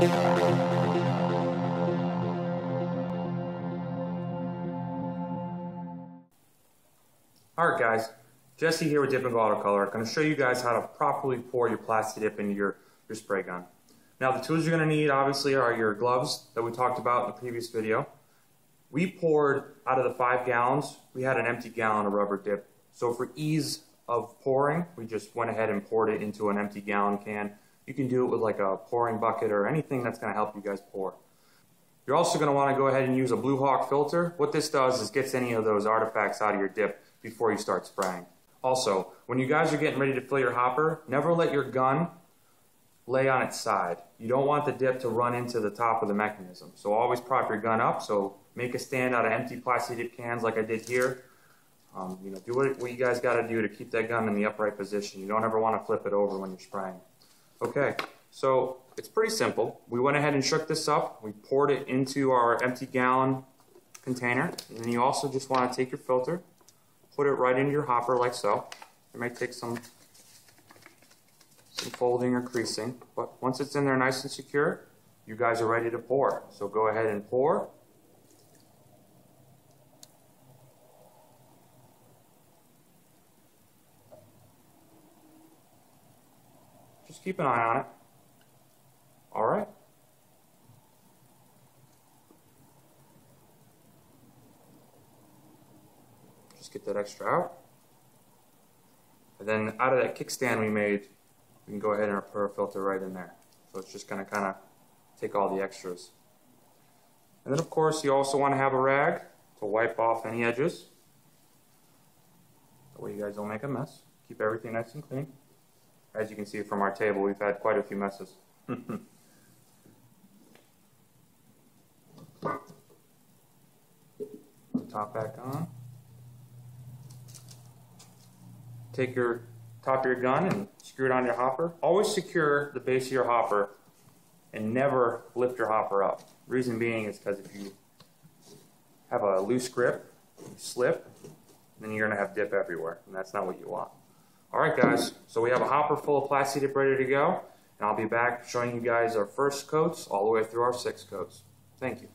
Alright guys, Jesse here with dipngoautocolor. I'm going to show you guys how to properly pour your Plasti dip into your spray gun. Now the tools you're going to need obviously are your gloves that we talked about in the previous video. We poured out of the 5 gallons, we had an empty gallon of rubber dip. So for ease of pouring, we just went ahead and poured it into an empty gallon can. You can do it with like a pouring bucket or anything that's going to help you guys pour. You're also going to want to go ahead and use a Blue Hawk filter. What this does is gets any of those artifacts out of your dip before you start spraying. Also, when you guys are getting ready to fill your hopper, never let your gun lay on its side. You don't want the dip to run into the top of the mechanism. So always prop your gun up. So make a stand out of empty Plasti dip cans like I did here. Do what you guys got to do to keep that gun in the upright position. You don't ever want to flip it over when you're spraying. Okay, so it's pretty simple. We went ahead and shook this up. We poured it into our empty gallon container. And then you also just want to take your filter, put it right into your hopper like so. It may take some folding or creasing, but once it's in there nice and secure, you guys are ready to pour. So go ahead and pour. Just keep an eye on it. All right. Just get that extra out. And then out of that kickstand we made, we can go ahead and put our filter right in there. So it's just going to kind of take all the extras. And then of course you also want to have a rag to wipe off any edges. That way you guys don't make a mess. Keep everything nice and clean. As you can see from our table, we've had quite a few messes. Put the top back on. Take your top of your gun and screw it on your hopper. Always secure the base of your hopper and never lift your hopper up. Reason being is because if you have a loose grip, you slip, then you're going to have dip everywhere, and that's not what you want. Alright guys, so we have a hopper full of Plasti dip ready to go, and I'll be back showing you guys our first coats all the way through our 6 coats. Thank you.